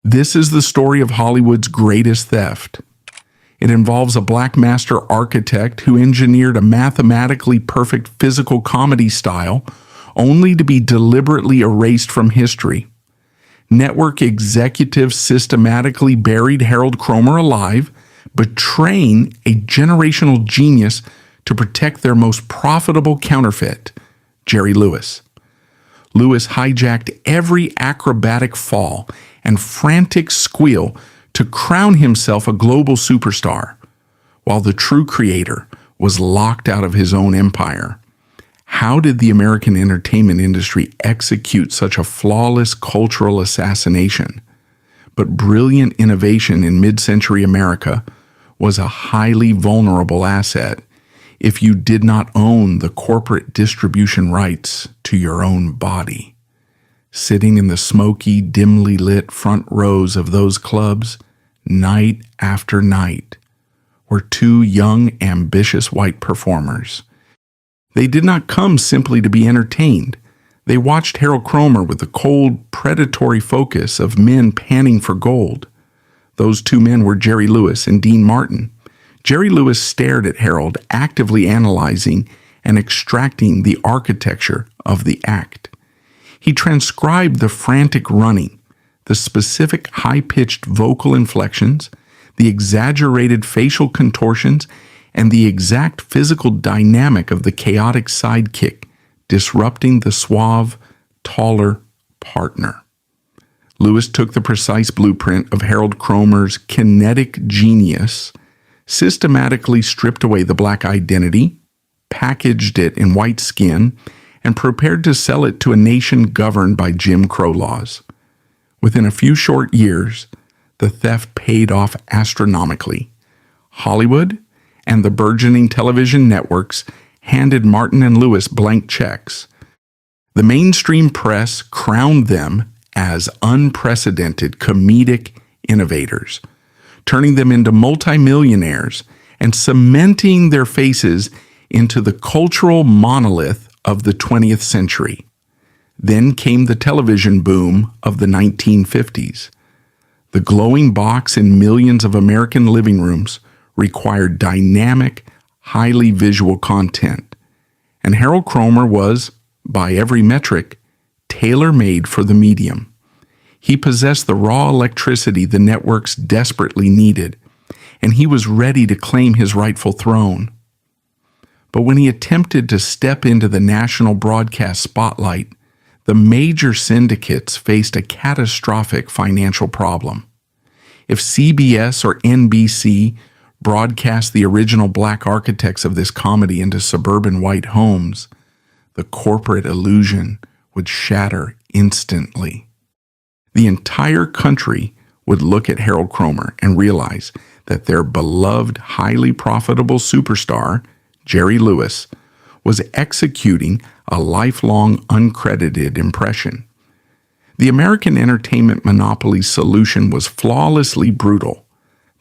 This is the story of Hollywood's greatest theft. It involves a black master architect who engineered a mathematically perfect physical comedy style only to be deliberately erased from history. Network executives systematically buried Harold Cromer alive, betraying a generational genius to protect their most profitable counterfeit, Jerry Lewis. Lewis hijacked every acrobatic fall and frantic squeal to crown himself a global superstar, while the true creator was locked out of his own empire. How did the American entertainment industry execute such a flawless cultural assassination? But brilliant innovation in mid-century America was a highly vulnerable asset if you did not own the corporate distribution rights to your own body. Sitting in the smoky, dimly lit front rows of those clubs, night after night, were two young, ambitious white performers. They did not come simply to be entertained. They watched Harold Cromer with the cold, predatory focus of men panning for gold. Those two men were Jerry Lewis and Dean Martin. Jerry Lewis stared at Harold, actively analyzing and extracting the architecture of the act. He transcribed the frantic running, the specific high-pitched vocal inflections, the exaggerated facial contortions, and the exact physical dynamic of the chaotic sidekick, disrupting the suave, taller partner. Lewis took the precise blueprint of Harold Cromer's kinetic genius, systematically stripped away the black identity, packaged it in white skin, and prepared to sell it to a nation governed by Jim Crow laws. Within a few short years, the theft paid off astronomically. Hollywood and the burgeoning television networks handed Martin and Lewis blank checks. The mainstream press crowned them as unprecedented comedic innovators, turning them into multimillionaires and cementing their faces into the cultural monolith of the 20th century. Then came the television boom of the 1950s. The glowing box in millions of American living rooms required dynamic, highly visual content, and Harold Cromer was, by every metric, tailor-made for the medium. He possessed the raw electricity the networks desperately needed, and he was ready to claim his rightful throne. But when he attempted to step into the national broadcast spotlight, the major syndicates faced a catastrophic financial problem. If CBS or NBC broadcast the original black architects of this comedy into suburban white homes, the corporate illusion would shatter instantly. The entire country would look at Harold Cromer and realize that their beloved, highly profitable superstar, Jerry Lewis, was executing a lifelong uncredited impression. The American entertainment monopoly solution was flawlessly brutal.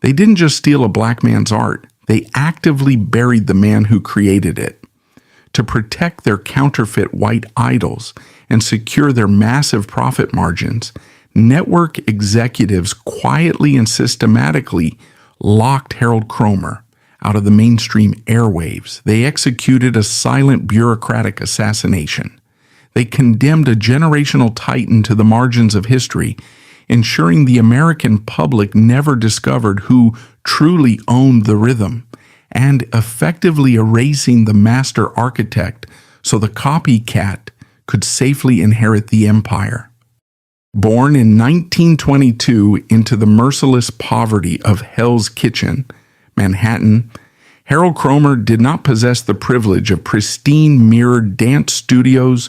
They didn't just steal a black man's art, they actively buried the man who created it. To protect their counterfeit white idols and secure their massive profit margins, network executives quietly and systematically locked Harold Cromer out of the mainstream airwaves. They executed a silent bureaucratic assassination. They condemned a generational titan to the margins of history, ensuring the American public never discovered who truly owned the rhythm, and effectively erasing the master architect so the copycat could safely inherit the empire. Born in 1922 into the merciless poverty of Hell's Kitchen, Manhattan, Harold Cromer did not possess the privilege of pristine mirrored dance studios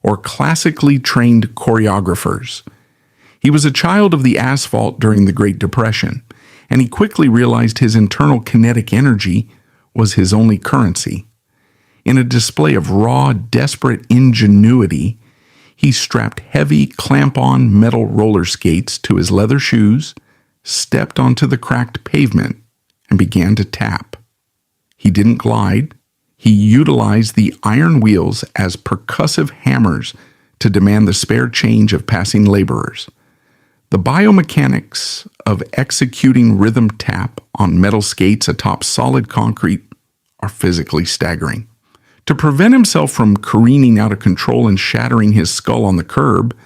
or classically trained choreographers. He was a child of the asphalt during the Great Depression, and he quickly realized his internal kinetic energy was his only currency. In a display of raw, desperate ingenuity, he strapped heavy, clamp-on metal roller skates to his leather shoes, stepped onto the cracked pavement, and began to tap. He didn't glide. He utilized the iron wheels as percussive hammers to demand the spare change of passing laborers. The biomechanics of executing rhythm tap on metal skates atop solid concrete are physically staggering. To prevent himself from careening out of control and shattering his skull on the curb,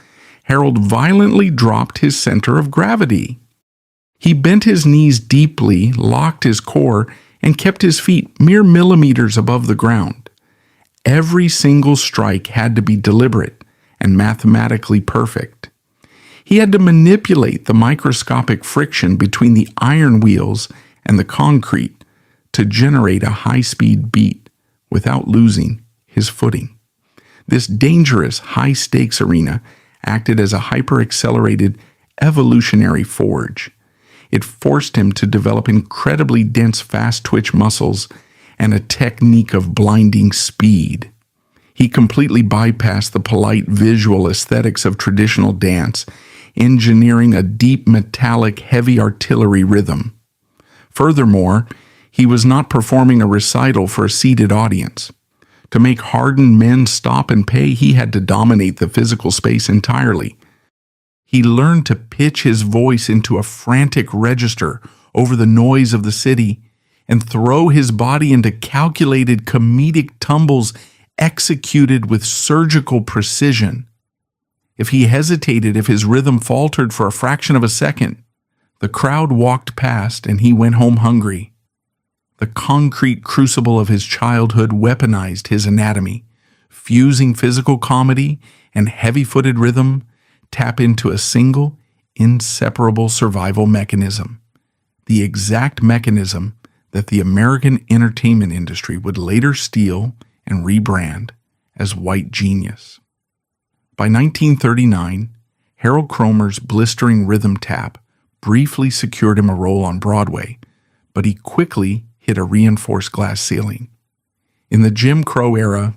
Harold violently dropped his center of gravity. He bent his knees deeply, locked his core, and kept his feet mere millimeters above the ground. Every single strike had to be deliberate and mathematically perfect. He had to manipulate the microscopic friction between the iron wheels and the concrete to generate a high-speed beat without losing his footing. This dangerous, high-stakes arena acted as a hyper-accelerated evolutionary forge. It forced him to develop incredibly dense fast-twitch muscles and a technique of blinding speed. He completely bypassed the polite visual aesthetics of traditional dance, engineering a deep metallic heavy artillery rhythm. Furthermore, he was not performing a recital for a seated audience. To make hardened men stop and pay, he had to dominate the physical space entirely. He learned to pitch his voice into a frantic register over the noise of the city and throw his body into calculated comedic tumbles executed with surgical precision. If he hesitated, if his rhythm faltered for a fraction of a second, the crowd walked past and he went home hungry. The concrete crucible of his childhood weaponized his anatomy, fusing physical comedy and heavy-footed rhythm tap into a single, inseparable survival mechanism, the exact mechanism that the American entertainment industry would later steal and rebrand as white genius. By 1939, Harold Cromer's blistering rhythm tap briefly secured him a role on Broadway, but he quickly hit a reinforced glass ceiling. In the Jim Crow era,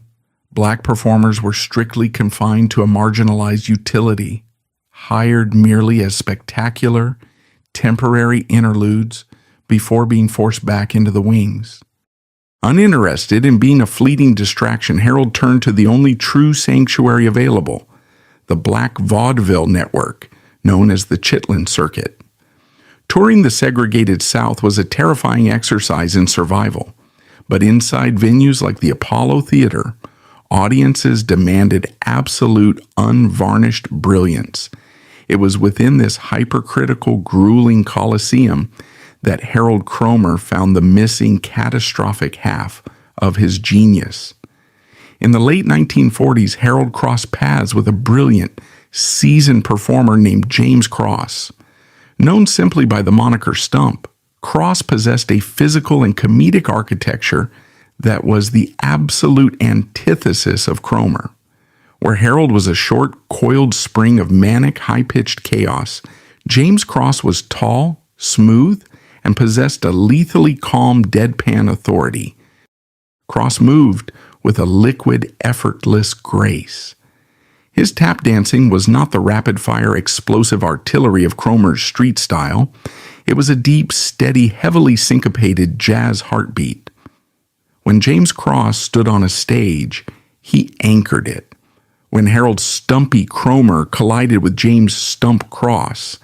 black performers were strictly confined to a marginalized utility, hired merely as spectacular, temporary interludes before being forced back into the wings. Uninterested in being a fleeting distraction, Harold turned to the only true sanctuary available, the black vaudeville network, known as the Chitlin Circuit. Touring the segregated South was a terrifying exercise in survival, but inside venues like the Apollo Theater, audiences demanded absolute, unvarnished brilliance. It was within this hypercritical, grueling coliseum that Harold Cromer found the missing catastrophic half of his genius. In the late 1940s, Harold crossed paths with a brilliant, seasoned performer named James Cross. Known simply by the moniker Stump, Cross possessed a physical and comedic architecture that was the absolute antithesis of Cromer. Where Harold was a short, coiled spring of manic, high-pitched chaos, James Cross was tall, smooth, and possessed a lethally calm, deadpan authority. Cross moved with a liquid, effortless grace. His tap dancing was not the rapid-fire, explosive artillery of Cromer's street style. It was a deep, steady, heavily syncopated jazz heartbeat. When James Cross stood on a stage, he anchored it. When Harold Stumpy Cromer collided with James Stump Cross,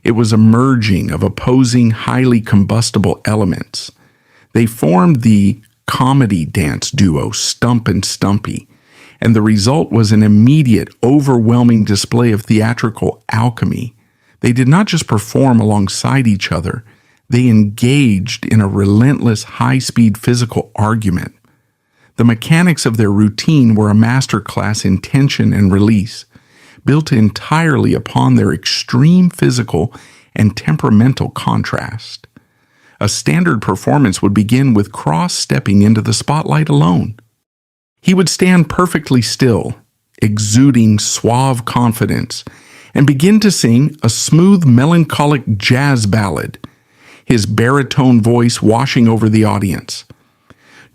it was a merging of opposing, highly combustible elements. They formed the comedy dance duo Stump and Stumpy, and the result was an immediate, overwhelming display of theatrical alchemy. They did not just perform alongside each other, they engaged in a relentless, high-speed physical argument. The mechanics of their routine were a masterclass in tension and release, built entirely upon their extreme physical and temperamental contrast. A standard performance would begin with Cross stepping into the spotlight alone. He would stand perfectly still, exuding suave confidence, and begin to sing a smooth, melancholic jazz ballad, his baritone voice washing over the audience.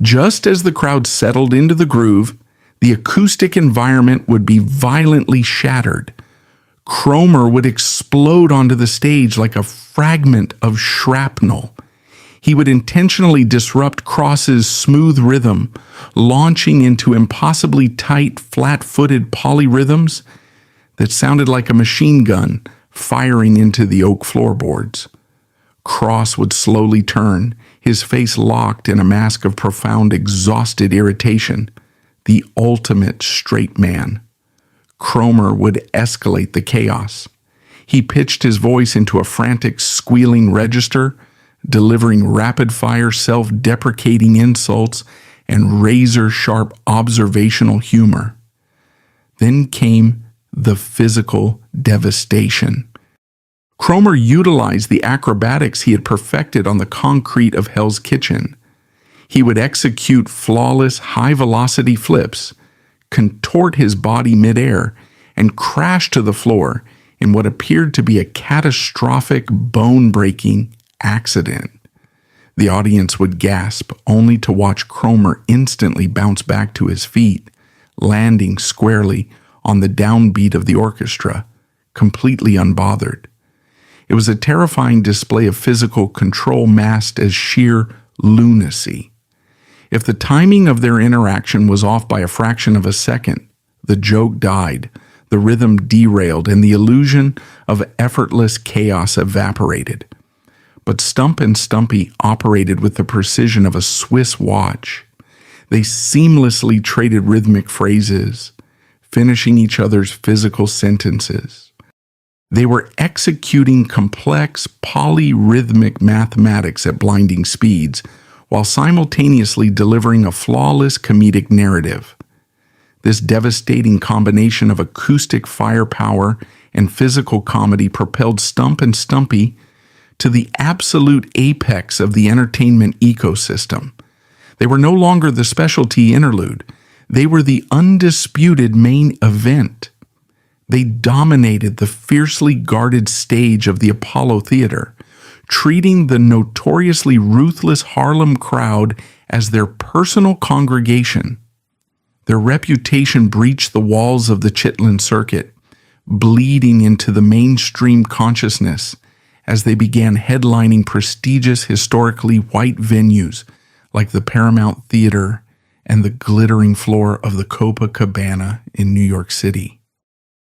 Just as the crowd settled into the groove, the acoustic environment would be violently shattered. Cromer would explode onto the stage like a fragment of shrapnel. He would intentionally disrupt Cross's smooth rhythm, launching into impossibly tight, flat-footed polyrhythms that sounded like a machine gun firing into the oak floorboards. Cross would slowly turn, his face locked in a mask of profound, exhausted irritation. The ultimate straight man. Cromer would escalate the chaos. He pitched his voice into a frantic, squealing register, delivering rapid-fire, self-deprecating insults and razor-sharp observational humor. Then came the physical devastation. Cromer utilized the acrobatics he had perfected on the concrete of Hell's Kitchen. He would execute flawless, high-velocity flips, contort his body midair, and crash to the floor in what appeared to be a catastrophic, bone-breaking accident. The audience would gasp, only to watch Cromer instantly bounce back to his feet, landing squarely on the downbeat of the orchestra, completely unbothered. It was a terrifying display of physical control masked as sheer lunacy. If the timing of their interaction was off by a fraction of a second, the joke died, the rhythm derailed, and the illusion of effortless chaos evaporated. But Stump and Stumpy operated with the precision of a Swiss watch. They seamlessly traded rhythmic phrases, finishing each other's physical sentences. They were executing complex polyrhythmic mathematics at blinding speeds, while simultaneously delivering a flawless comedic narrative. This devastating combination of acoustic firepower and physical comedy propelled Stump and Stumpy to the absolute apex of the entertainment ecosystem. They were no longer the specialty interlude. They were the undisputed main event. They dominated the fiercely guarded stage of the Apollo Theater, treating the notoriously ruthless Harlem crowd as their personal congregation. Their reputation breached the walls of the Chitlin Circuit, bleeding into the mainstream consciousness as they began headlining prestigious historically white venues like the Paramount Theater and the glittering floor of the Copacabana in New York City.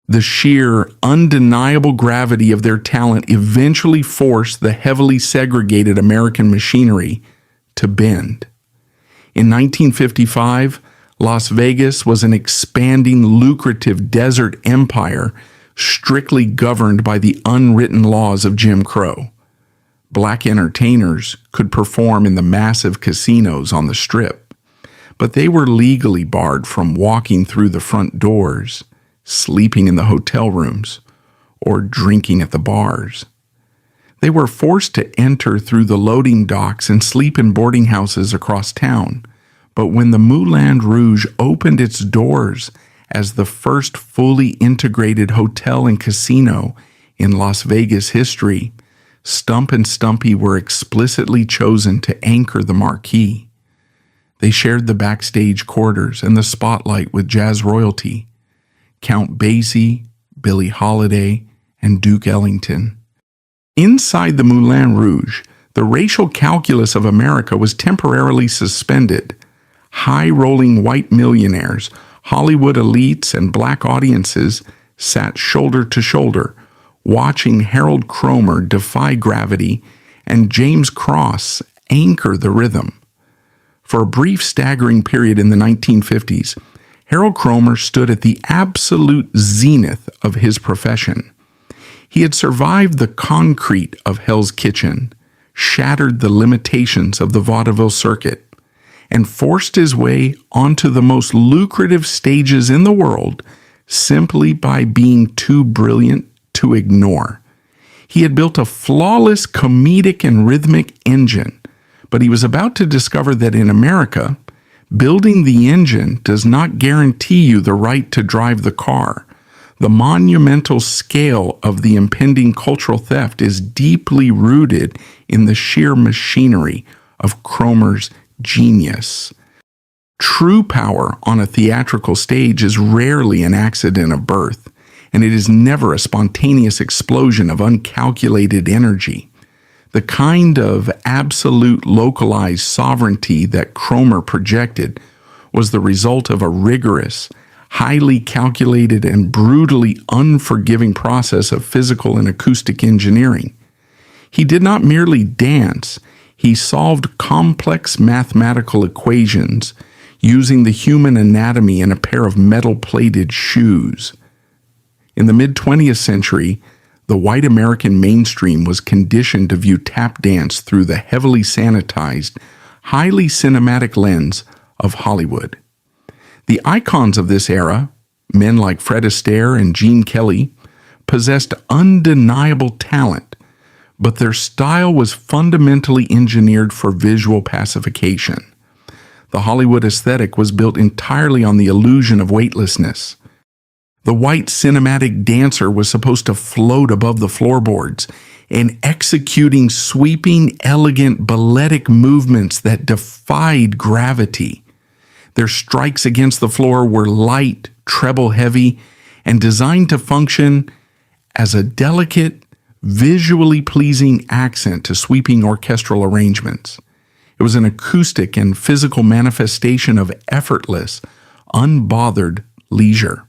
The sheer, undeniable gravity of their talent eventually forced the heavily segregated American machinery to bend. In 1955, Las Vegas was an expanding, lucrative desert empire strictly governed by the unwritten laws of Jim Crow. Black entertainers could perform in the massive casinos on the Strip, but they were legally barred from walking through the front doors, sleeping in the hotel rooms, or drinking at the bars. They were forced to enter through the loading docks and sleep in boarding houses across town. But when the Moulin Rouge opened its doors as the first fully integrated hotel and casino in Las Vegas history, Stump and Stumpy were explicitly chosen to anchor the marquee. They shared the backstage quarters and the spotlight with jazz royalty, Count Basie, Billie Holiday, and Duke Ellington. Inside the Moulin Rouge, the racial calculus of America was temporarily suspended. High-rolling white millionaires, Hollywood elites, and black audiences sat shoulder to shoulder, watching Harold Cromer defy gravity and James Cross anchor the rhythm. For a brief, staggering period in the 1950s, Harold Cromer stood at the absolute zenith of his profession. He had survived the concrete of Hell's Kitchen, shattered the limitations of the vaudeville circuit, and forced his way onto the most lucrative stages in the world simply by being too brilliant to ignore. He had built a flawless comedic and rhythmic engine, but he was about to discover that in America, building the engine does not guarantee you the right to drive the car. The monumental scale of the impending cultural theft is deeply rooted in the sheer machinery of Cromer's genius. True power on a theatrical stage is rarely an accident of birth, and it is never a spontaneous explosion of uncalculated energy. The kind of absolute localized sovereignty that Cromer projected was the result of a rigorous, highly calculated and brutally unforgiving process of physical and acoustic engineering. He did not merely dance, he solved complex mathematical equations using the human anatomy in a pair of metal-plated shoes. In the mid-20th century, the white American mainstream was conditioned to view tap dance through the heavily sanitized, highly cinematic lens of Hollywood. The icons of this era, men like Fred Astaire and Gene Kelly, possessed undeniable talent, but their style was fundamentally engineered for visual pacification. The Hollywood aesthetic was built entirely on the illusion of weightlessness. The white cinematic dancer was supposed to float above the floorboards and executing sweeping, elegant, balletic movements that defied gravity. Their strikes against the floor were light, treble-heavy, and designed to function as a delicate, visually pleasing accent to sweeping orchestral arrangements. It was an acoustic and physical manifestation of effortless, unbothered leisure.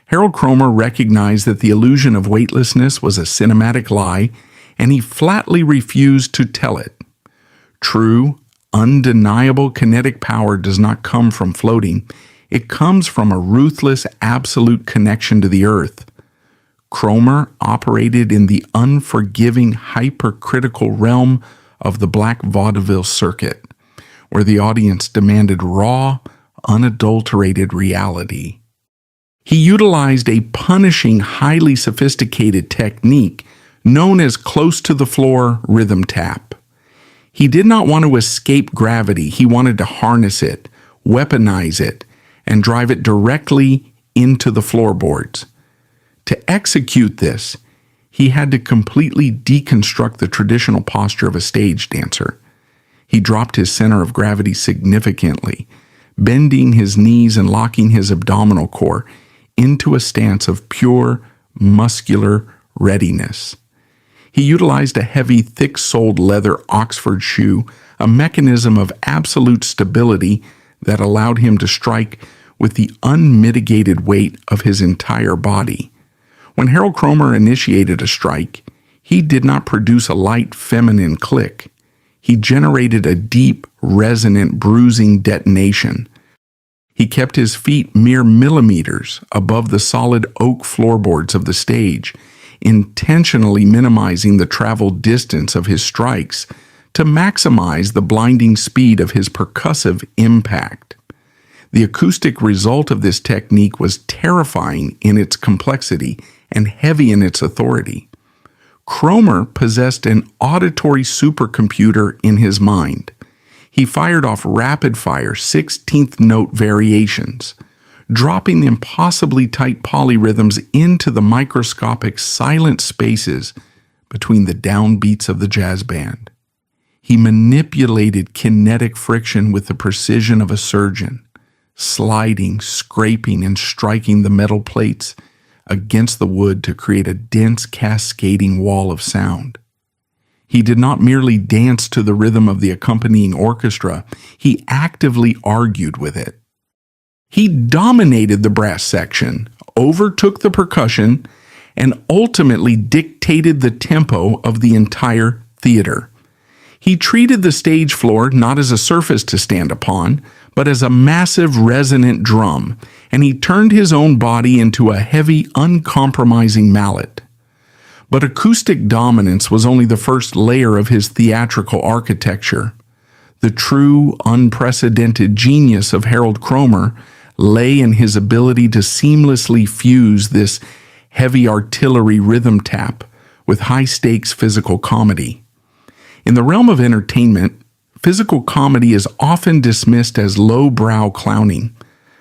Harold Cromer recognized that the illusion of weightlessness was a cinematic lie, and he flatly refused to tell it. True, undeniable kinetic power does not come from floating. It comes from a ruthless, absolute connection to the earth. Cromer operated in the unforgiving, hypercritical realm of the black vaudeville circuit, where the audience demanded raw, unadulterated reality. He utilized a punishing, highly sophisticated technique known as close-to-the-floor rhythm tap. He did not want to escape gravity. He wanted to harness it, weaponize it, and drive it directly into the floorboards. To execute this, he had to completely deconstruct the traditional posture of a stage dancer. He dropped his center of gravity significantly, bending his knees and locking his abdominal core into a stance of pure, muscular readiness. He utilized a heavy, thick-soled leather Oxford shoe, a mechanism of absolute stability that allowed him to strike with the unmitigated weight of his entire body. When Harold Cromer initiated a strike, he did not produce a light, feminine click. He generated a deep, resonant, bruising detonation. He kept his feet mere millimeters above the solid oak floorboards of the stage, intentionally minimizing the travel distance of his strikes to maximize the blinding speed of his percussive impact. The acoustic result of this technique was terrifying in its complexity and heavy in its authority. Cromer possessed an auditory supercomputer in his mind. He fired off rapid-fire 16th note variations, dropping the impossibly tight polyrhythms into the microscopic silent spaces between the downbeats of the jazz band. He manipulated kinetic friction with the precision of a surgeon, sliding, scraping, and striking the metal plates against the wood to create a dense, cascading wall of sound. He did not merely dance to the rhythm of the accompanying orchestra, he actively argued with it. He dominated the brass section, overtook the percussion, and ultimately dictated the tempo of the entire theater. He treated the stage floor not as a surface to stand upon, but as a massive resonant drum, and he turned his own body into a heavy, uncompromising mallet. But acoustic dominance was only the first layer of his theatrical architecture. The true, unprecedented genius of Harold Cromer lay in his ability to seamlessly fuse this heavy artillery rhythm tap with high-stakes physical comedy. In the realm of entertainment, physical comedy is often dismissed as low-brow clowning,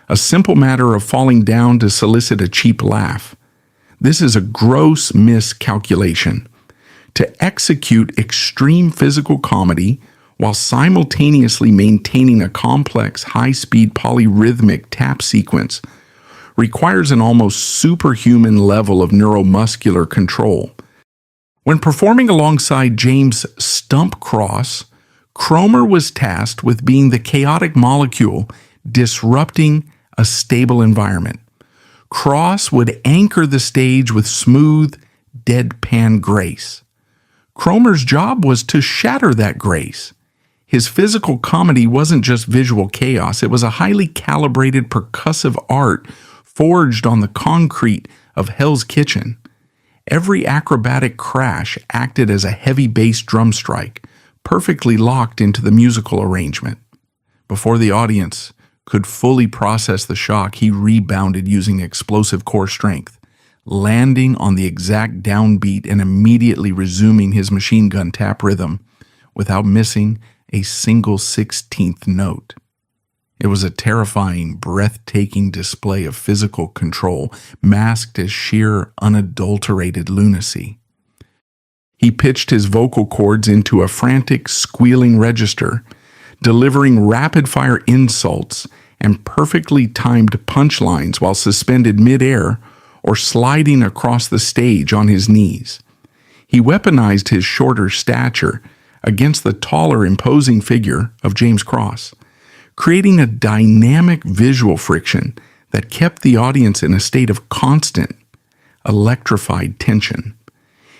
a simple matter of falling down to solicit a cheap laugh. This is a gross miscalculation. To execute extreme physical comedy while simultaneously maintaining a complex, high-speed polyrhythmic tap sequence requires an almost superhuman level of neuromuscular control. When performing alongside James "Stump" Cross, Cromer was tasked with being the chaotic molecule disrupting a stable environment. Cross would anchor the stage with smooth, deadpan grace. Cromer's job was to shatter that grace. His physical comedy wasn't just visual chaos, it was a highly calibrated percussive art forged on the concrete of Hell's Kitchen. Every acrobatic crash acted as a heavy bass drum strike, perfectly locked into the musical arrangement. Before the audience could fully process the shock, he rebounded using explosive core strength, landing on the exact downbeat and immediately resuming his machine gun tap rhythm without missing a single 16th note. It was a terrifying, breathtaking display of physical control, masked as sheer, unadulterated lunacy. He pitched his vocal cords into a frantic, squealing register, delivering rapid-fire insults and perfectly timed punchlines while suspended midair or sliding across the stage on his knees. He weaponized his shorter stature against the taller, imposing figure of James Cross, creating a dynamic visual friction that kept the audience in a state of constant, electrified tension.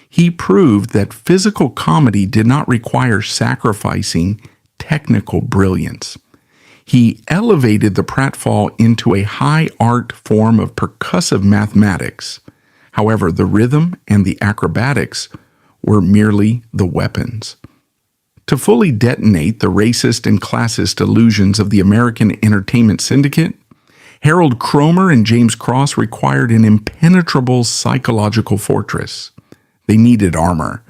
He proved that physical comedy did not require sacrificing technical brilliance. He elevated the pratfall into a high art form of percussive mathematics. However, the rhythm and the acrobatics were merely the weapons. To fully detonate the racist and classist illusions of the American entertainment syndicate, Harold Cromer and James Cross required an impenetrable psychological fortress. They needed armor.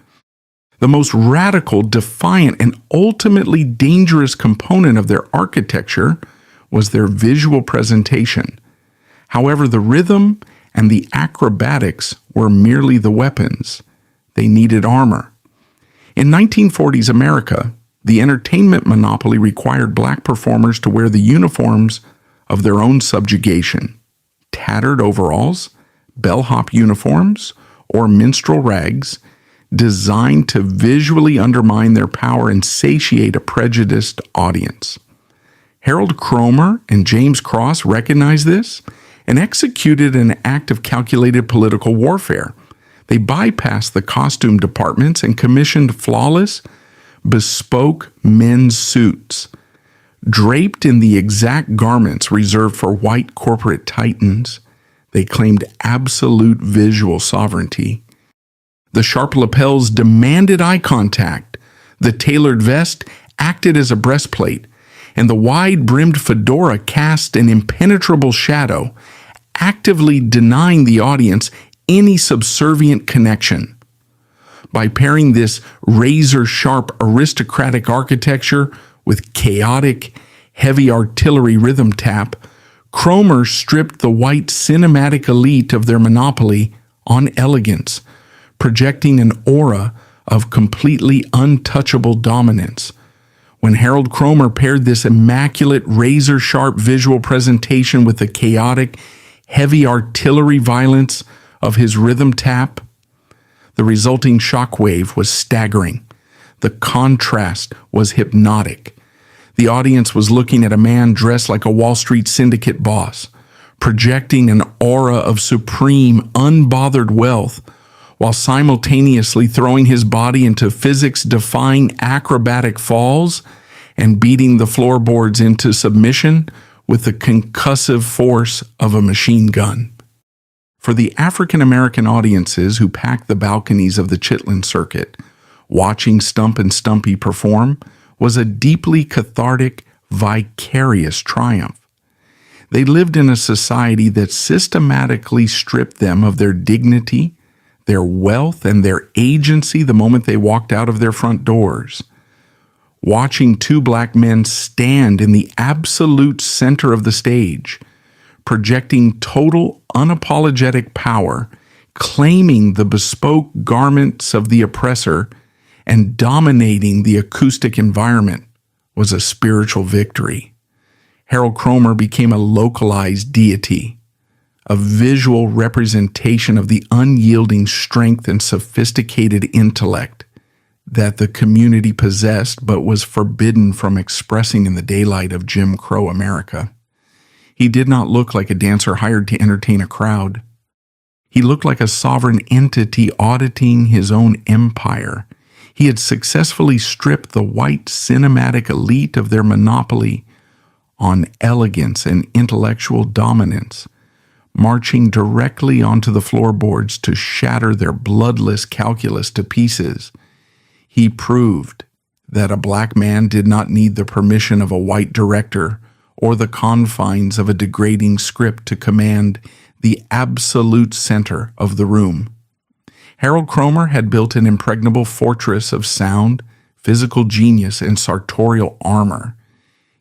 The most radical, defiant, and ultimately dangerous component of their architecture was their visual presentation. However, the rhythm and the acrobatics were merely the weapons. They needed armor. In 1940s America, the entertainment monopoly required black performers to wear the uniforms of their own subjugation: tattered overalls, bellhop uniforms, or minstrel rags, designed to visually undermine their power and satiate a prejudiced audience. Harold Cromer and James Cross recognized this and executed an act of calculated political warfare. They bypassed the costume departments and commissioned flawless, bespoke men's suits. Draped in the exact garments reserved for white corporate titans, they claimed absolute visual sovereignty. The sharp lapels demanded eye contact, the tailored vest acted as a breastplate, and the wide-brimmed fedora cast an impenetrable shadow, actively denying the audience any subservient connection. By pairing this razor-sharp aristocratic architecture with chaotic, heavy artillery rhythm tap, Cromer stripped the white cinematic elite of their monopoly on elegance, projecting an aura of completely untouchable dominance. When Harold Cromer paired this immaculate, razor-sharp visual presentation with the chaotic, heavy artillery violence of his rhythm tap, the resulting shockwave was staggering. The contrast was hypnotic. The audience was looking at a man dressed like a Wall Street syndicate boss, projecting an aura of supreme, unbothered wealth, while simultaneously throwing his body into physics-defying acrobatic falls and beating the floorboards into submission with the concussive force of a machine gun. For the African American audiences who packed the balconies of the Chitlin Circuit, watching Stump and Stumpy perform was a deeply cathartic, vicarious triumph. They lived in a society that systematically stripped them of their dignity, their wealth, and their agency the moment they walked out of their front doors. Watching two black men stand in the absolute center of the stage, projecting total, unapologetic power, claiming the bespoke garments of the oppressor, and dominating the acoustic environment was a spiritual victory. Harold Cromer became a localized deity, a visual representation of the unyielding strength and sophisticated intellect that the community possessed but was forbidden from expressing in the daylight of Jim Crow America. He did not look like a dancer hired to entertain a crowd. He looked like a sovereign entity auditing his own empire. He had successfully stripped the white cinematic elite of their monopoly on elegance and intellectual dominance, marching directly onto the floorboards to shatter their bloodless calculus to pieces. He proved that a black man did not need the permission of a white director or the confines of a degrading script to command the absolute center of the room. Harold Cromer had built an impregnable fortress of sound, physical genius, and sartorial armor.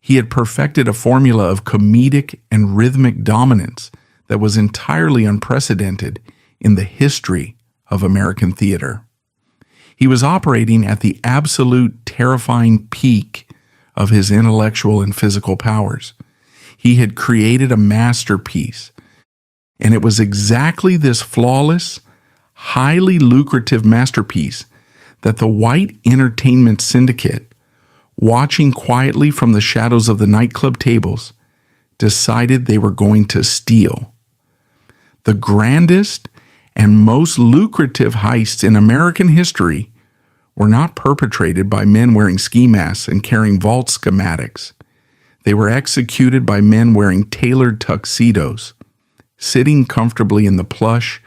He had perfected a formula of comedic and rhythmic dominance that was entirely unprecedented in the history of American theater. He was operating at the absolute terrifying peak of his intellectual and physical powers. He had created a masterpiece, and it was exactly this flawless, highly lucrative masterpiece that the white entertainment syndicate, watching quietly from the shadows of the nightclub tables, decided they were going to steal. The grandest and most lucrative heists in American history were not perpetrated by men wearing ski masks and carrying vault schematics. They were executed by men wearing tailored tuxedos, sitting comfortably in the plush,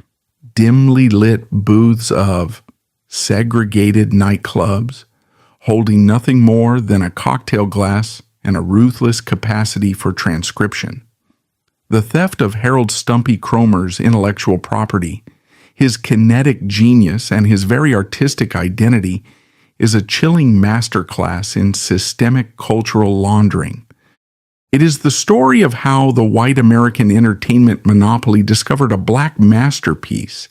dimly lit booths of segregated nightclubs, holding nothing more than a cocktail glass and a ruthless capacity for transcription. The theft of Harold Stumpy Cromer's intellectual property, his kinetic genius, and his very artistic identity is a chilling masterclass in systemic cultural laundering. It is the story of how the white American entertainment monopoly discovered a black masterpiece,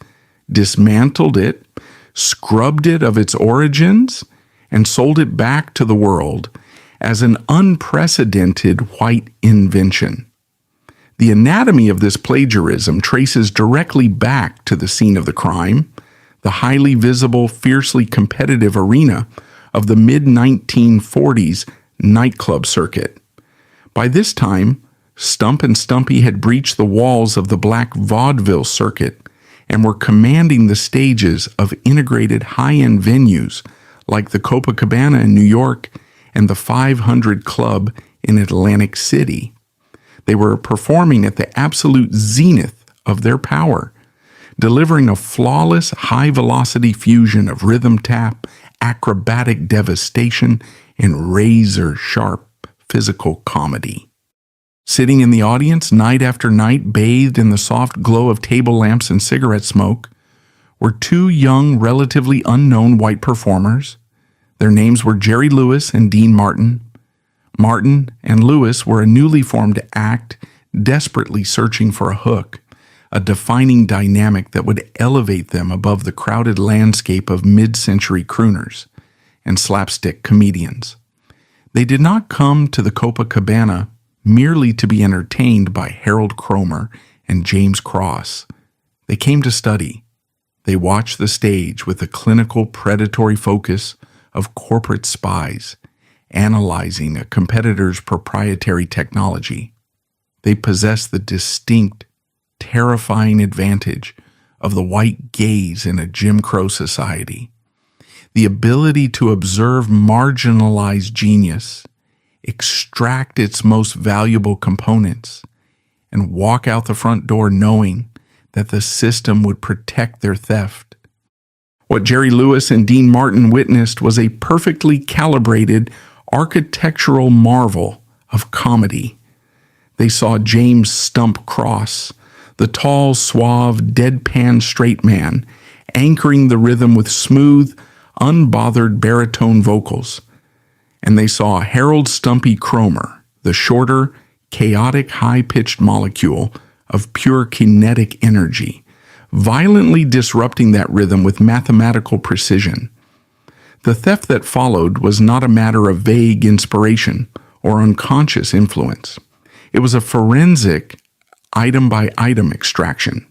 dismantled it, scrubbed it of its origins, and sold it back to the world as an unprecedented white invention. The anatomy of this plagiarism traces directly back to the scene of the crime, the highly visible, fiercely competitive arena of the mid-1940s nightclub circuit. By this time, Stump and Stumpy had breached the walls of the black vaudeville circuit and were commanding the stages of integrated high-end venues like the Copacabana in New York and the 500 Club in Atlantic City. They were performing at the absolute zenith of their power, delivering a flawless, high-velocity fusion of rhythm tap, acrobatic devastation, and razor-sharp physical comedy. Sitting in the audience night after night, bathed in the soft glow of table lamps and cigarette smoke, were two young, relatively unknown white performers. Their names were Jerry Lewis and Dean Martin. Martin and Lewis were a newly formed act, desperately searching for a hook, a defining dynamic that would elevate them above the crowded landscape of mid-century crooners and slapstick comedians. They did not come to the Copacabana merely to be entertained by Harold Cromer and James Cross. They came to study. They watched the stage with the clinical predatory focus of corporate spies, analyzing a competitor's proprietary technology. They possess the distinct, terrifying advantage of the white gaze in a Jim Crow society, the ability to observe marginalized genius, extract its most valuable components, and walk out the front door knowing that the system would protect their theft. What Jerry Lewis and Dean Martin witnessed was a perfectly calibrated architectural marvel of comedy. They saw James Stump Cross, the tall, suave, deadpan straight man, anchoring the rhythm with smooth, unbothered baritone vocals. And they saw Harold Stumpy Cromer, the shorter, chaotic, high-pitched molecule of pure kinetic energy, violently disrupting that rhythm with mathematical precision. The theft that followed was not a matter of vague inspiration or unconscious influence. It was a forensic, item-by-item extraction.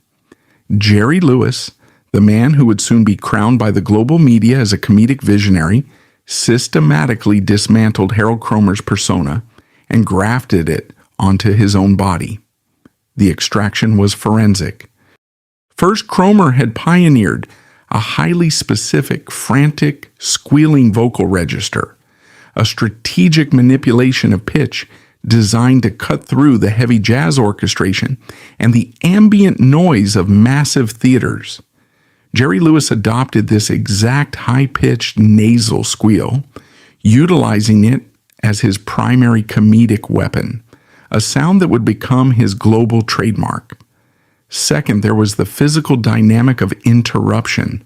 Jerry Lewis, the man who would soon be crowned by the global media as a comedic visionary, systematically dismantled Harold Cromer's persona and grafted it onto his own body. The extraction was forensic. First, Cromer had pioneered a highly specific, frantic, squealing vocal register, a strategic manipulation of pitch designed to cut through the heavy jazz orchestration and the ambient noise of massive theaters. Jerry Lewis adopted this exact high-pitched nasal squeal, utilizing it as his primary comedic weapon, a sound that would become his global trademark. Second, there was the physical dynamic of interruption.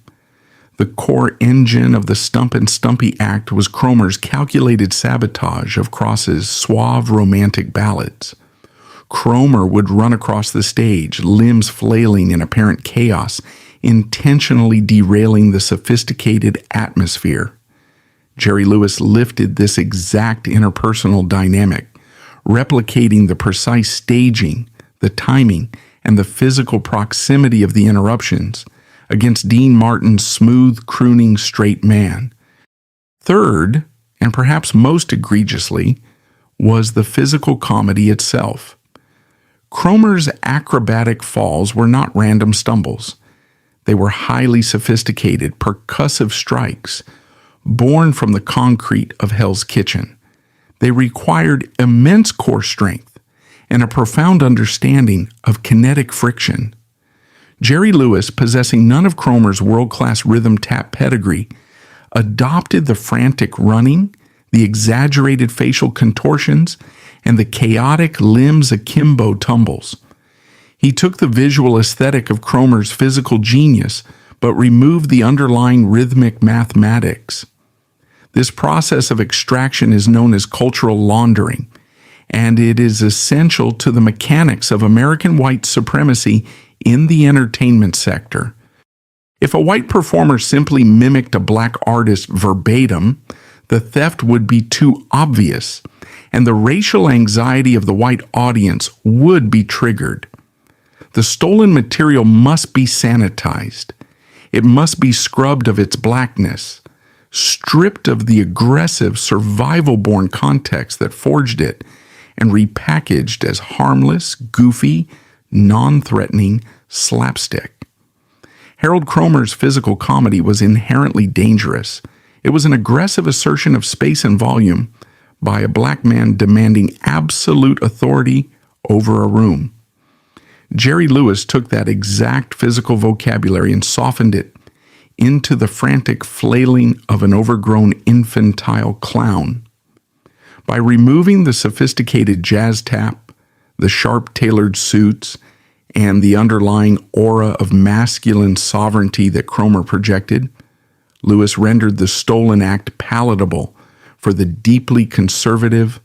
The core engine of the Stump and Stumpy act was Cromer's calculated sabotage of Cross's suave romantic ballads. Cromer would run across the stage, limbs flailing in apparent chaos, intentionally derailing the sophisticated atmosphere. Jerry Lewis lifted this exact interpersonal dynamic, replicating the precise staging, the timing, and the physical proximity of the interruptions against Dean Martin's smooth, crooning straight man. Third, and perhaps most egregiously, was the physical comedy itself. Cromer's acrobatic falls were not random stumbles. They were highly sophisticated, percussive strikes, born from the concrete of Hell's Kitchen. They required immense core strength and a profound understanding of kinetic friction. Jerry Lewis, possessing none of Cromer's world-class rhythm tap pedigree, adopted the frantic running, the exaggerated facial contortions, and the chaotic limbs akimbo tumbles. He took the visual aesthetic of Cromer's physical genius, but removed the underlying rhythmic mathematics. This process of extraction is known as cultural laundering, and it is essential to the mechanics of American white supremacy in the entertainment sector. If a white performer simply mimicked a black artist verbatim, the theft would be too obvious, and the racial anxiety of the white audience would be triggered. The stolen material must be sanitized. It must be scrubbed of its blackness, stripped of the aggressive, survival-born context that forged it, and repackaged as harmless, goofy, non-threatening slapstick. Harold Cromer's physical comedy was inherently dangerous. It was an aggressive assertion of space and volume by a black man demanding absolute authority over a room. Jerry Lewis took that exact physical vocabulary and softened it into the frantic flailing of an overgrown infantile clown. By removing the sophisticated jazz tap, the sharp tailored suits, and the underlying aura of masculine sovereignty that Cromer projected, Lewis rendered the stolen act palatable for the deeply conservative,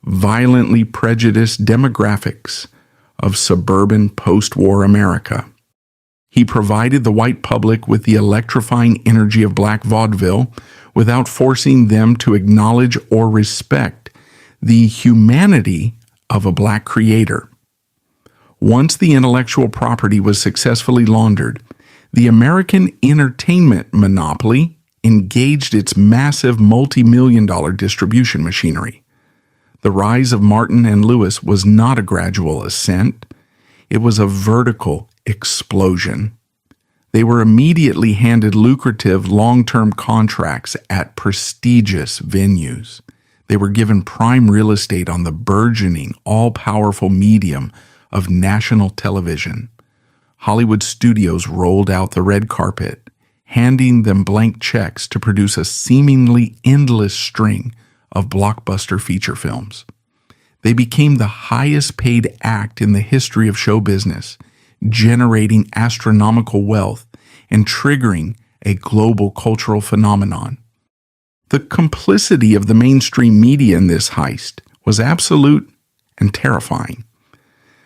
violently prejudiced demographics of suburban post-war America. He provided the white public with the electrifying energy of black vaudeville without forcing them to acknowledge or respect the humanity of a black creator. Once the intellectual property was successfully laundered, the American entertainment monopoly engaged its massive multi-million-dollar distribution machinery. The rise of Martin and Lewis was not a gradual ascent. It was a vertical explosion. They were immediately handed lucrative long-term contracts at prestigious venues. They were given prime real estate on the burgeoning, all-powerful medium of national television. Hollywood studios rolled out the red carpet, handing them blank checks to produce a seemingly endless string of blockbuster feature films. They became the highest-paid act in the history of show business, generating astronomical wealth and triggering a global cultural phenomenon. The complicity of the mainstream media in this heist was absolute and terrifying.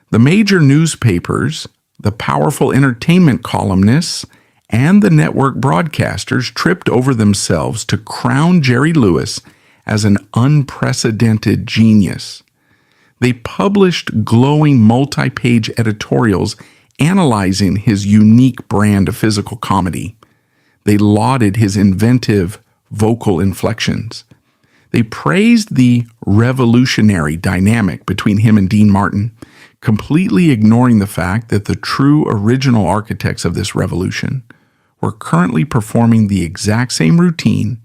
The major newspapers, the powerful entertainment columnists, and the network broadcasters tripped over themselves to crown Jerry Lewis as an unprecedented genius. They published glowing multi-page editorials analyzing his unique brand of physical comedy. They lauded his inventive vocal inflections. They praised the revolutionary dynamic between him and Dean Martin, completely ignoring the fact that the true original architects of this revolution were currently performing the exact same routine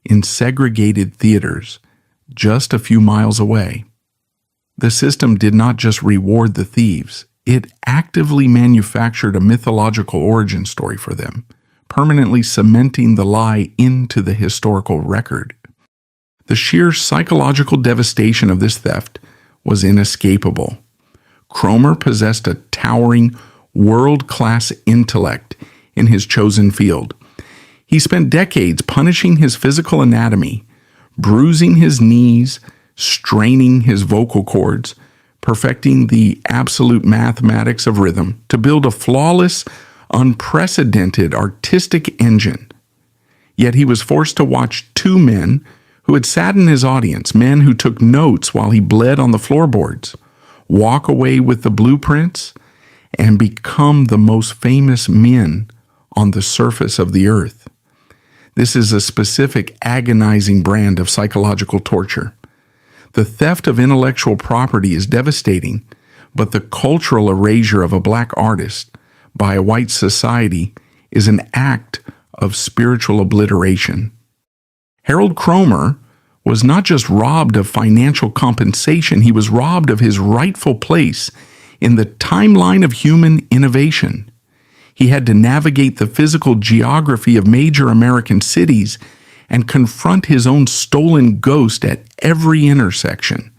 in segregated theaters just a few miles away. The system did not just reward the thieves, it actively manufactured a mythological origin story for them, permanently cementing the lie into the historical record. The sheer psychological devastation of this theft was inescapable. Cromer possessed a towering, world-class intellect in his chosen field. He spent decades punishing his physical anatomy, bruising his knees, straining his vocal cords, perfecting the absolute mathematics of rhythm to build a flawless, unprecedented artistic engine. Yet he was forced to watch two men who had sat in his audience, men who took notes while he bled on the floorboards, walk away with the blueprints, and become the most famous men on the surface of the earth. This is a specific, agonizing brand of psychological torture. The theft of intellectual property is devastating, but the cultural erasure of a black artist by a white society is an act of spiritual obliteration. Harold Cromer was not just robbed of financial compensation, he was robbed of his rightful place in the timeline of human innovation. He had to navigate the physical geography of major American cities and confront his own stolen ghost at every intersection.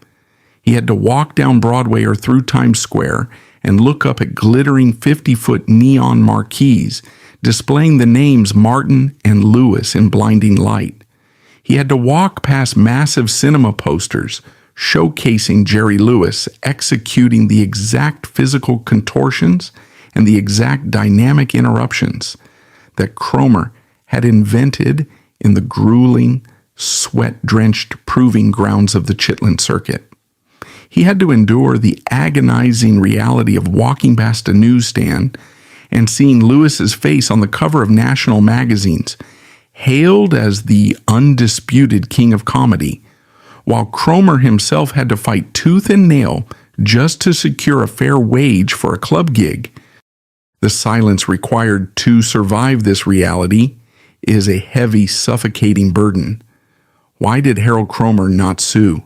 He had to walk down Broadway or through Times Square and look up at glittering 50-foot neon marquees displaying the names Martin and Lewis in blinding light. He had to walk past massive cinema posters showcasing Jerry Lewis executing the exact physical contortions and the exact dynamic interruptions that Cromer had invented in the grueling, sweat-drenched proving grounds of the Chitlin Circuit. He had to endure the agonizing reality of walking past a newsstand and seeing Lewis's face on the cover of national magazines, hailed as the undisputed king of comedy, while Cromer himself had to fight tooth and nail just to secure a fair wage for a club gig. The silence required to survive this reality is a heavy, suffocating burden. Why did Harold Cromer not sue?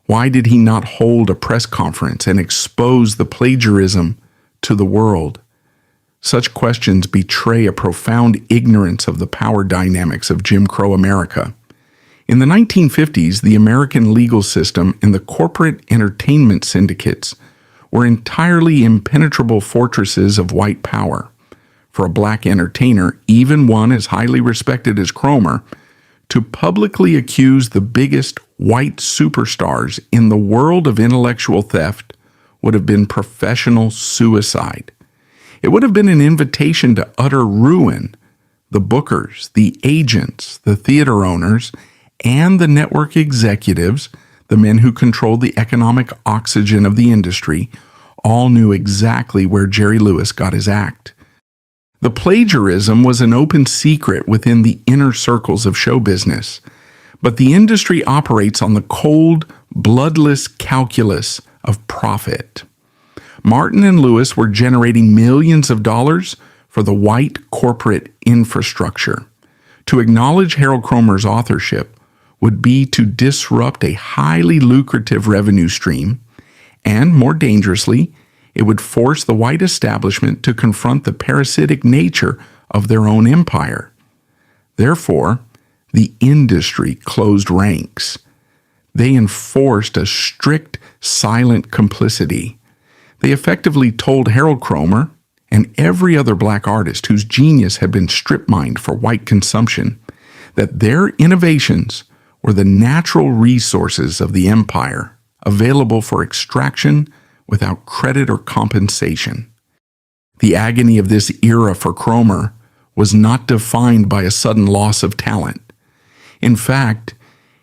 Why did he not hold a press conference and expose the plagiarism to the world? Such questions betray a profound ignorance of the power dynamics of Jim Crow America. In the 1950s, the American legal system and the corporate entertainment syndicates were entirely impenetrable fortresses of white power. For a black entertainer, even one as highly respected as Cromer, to publicly accuse the biggest white superstars in the world of intellectual theft would have been professional suicide. It would have been an invitation to utter ruin. The bookers, the agents, the theater owners, and the network executives, the men who controlled the economic oxygen of the industry, all knew exactly where Jerry Lewis got his act. The plagiarism was an open secret within the inner circles of show business, but the industry operates on the cold, bloodless calculus of profit. Martin and Lewis were generating millions of dollars for the white corporate infrastructure. To acknowledge Harold Cromer's authorship would be to disrupt a highly lucrative revenue stream, and more dangerously, it would force the white establishment to confront the parasitic nature of their own empire. Therefore, the industry closed ranks. They enforced a strict, silent complicity. They effectively told Harold Cromer and every other black artist whose genius had been strip-mined for white consumption that their innovations were the natural resources of the empire, available for extraction without credit or compensation. The agony of this era for Cromer was not defined by a sudden loss of talent. In fact,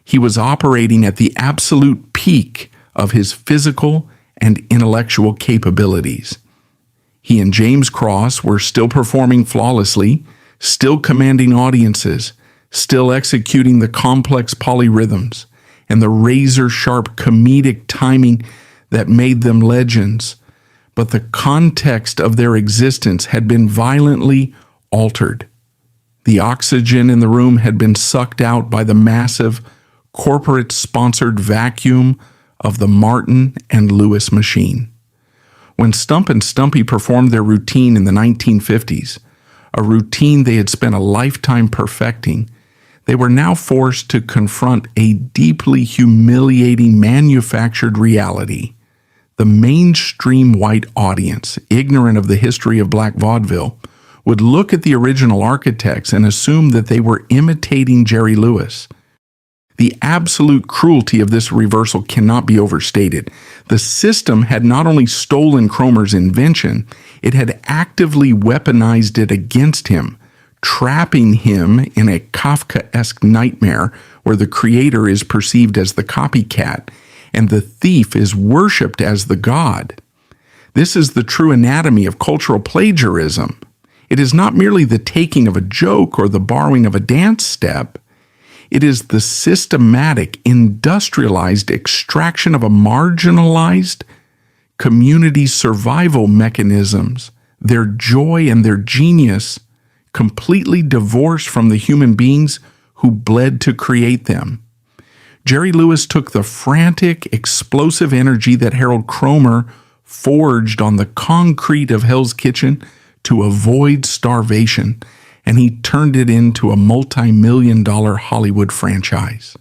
he was operating at the absolute peak of his physical and intellectual capabilities. He and James Cross were still performing flawlessly, still commanding audiences, still executing the complex polyrhythms, and the razor-sharp comedic timing that made them legends. But the context of their existence had been violently altered. The oxygen in the room had been sucked out by the massive, corporate-sponsored vacuum of the Martin and Lewis machine. When Stump and Stumpy performed their routine in the 1950s, a routine they had spent a lifetime perfecting, they were now forced to confront a deeply humiliating manufactured reality. The mainstream white audience, ignorant of the history of black vaudeville, would look at the original architects and assume that they were imitating Jerry Lewis. The absolute cruelty of this reversal cannot be overstated. The system had not only stolen Cromer's invention, it had actively weaponized it against him, trapping him in a Kafkaesque nightmare where the creator is perceived as the copycat and the thief is worshipped as the god. This is the true anatomy of cultural plagiarism. It is not merely the taking of a joke or the borrowing of a dance step. It is the systematic, industrialized extraction of a marginalized community's survival mechanisms, their joy and their genius, completely divorced from the human beings who bled to create them. Jerry Lewis took the frantic, explosive energy that Harold Cromer forged on the concrete of Hell's Kitchen to avoid starvation, and he turned it into a multi-million-dollar Hollywood franchise.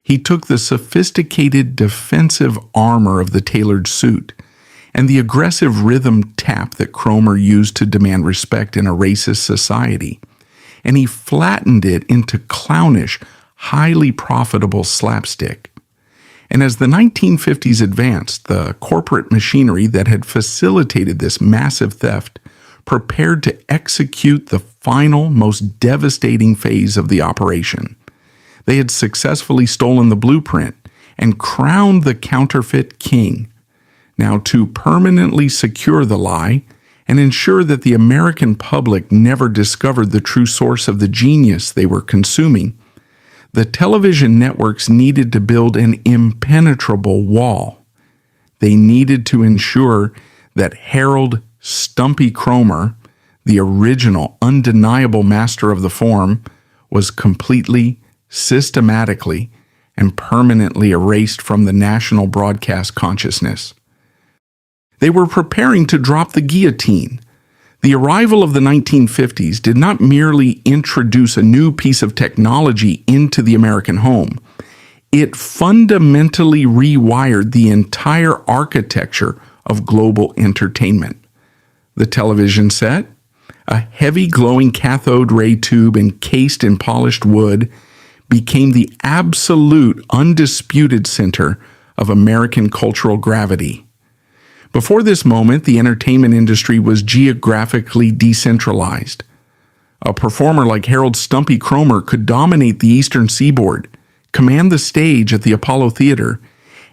He took the sophisticated defensive armor of the tailored suit and the aggressive rhythm tap that Cromer used to demand respect in a racist society, and he flattened it into clownish, highly profitable slapstick. And as the 1950s advanced, the corporate machinery that had facilitated this massive theft prepared to execute the final, most devastating phase of the operation. They had successfully stolen the blueprint and crowned the counterfeit king. Now, to permanently secure the lie and ensure that the American public never discovered the true source of the genius they were consuming, the television networks needed to build an impenetrable wall. They needed to ensure that Harold Stumpy Cromer, the original, undeniable master of the form, was completely, systematically, and permanently erased from the national broadcast consciousness. They were preparing to drop the guillotine. The arrival of the 1950s did not merely introduce a new piece of technology into the American home. It fundamentally rewired the entire architecture of global entertainment. The television set, a heavy glowing cathode ray tube encased in polished wood, became the absolute, undisputed center of American cultural gravity. Before this moment, the entertainment industry was geographically decentralized. A performer like Harold Stumpy Cromer could dominate the eastern seaboard, command the stage at the Apollo Theater,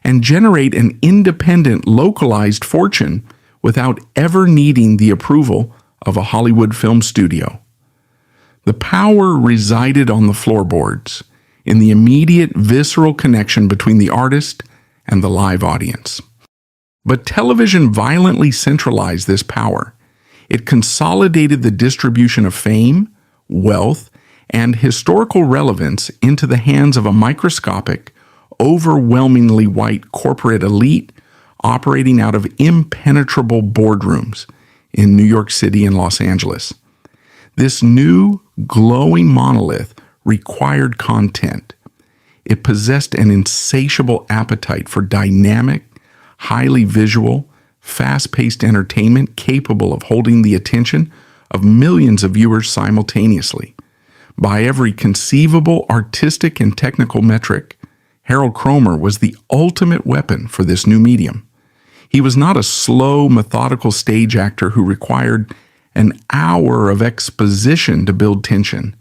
and generate an independent, localized fortune without ever needing the approval of a Hollywood film studio. The power resided on the floorboards, in the immediate visceral connection between the artist and the live audience. But television violently centralized this power. It consolidated the distribution of fame, wealth, and historical relevance into the hands of a microscopic, overwhelmingly white corporate elite operating out of impenetrable boardrooms in New York City and Los Angeles. This new, glowing monolith required content. It possessed an insatiable appetite for dynamic, highly visual, fast-paced entertainment capable of holding the attention of millions of viewers simultaneously. By every conceivable artistic and technical metric, Harold Cromer was the ultimate weapon for this new medium. He was not a slow, methodical stage actor who required an hour of exposition to build tension.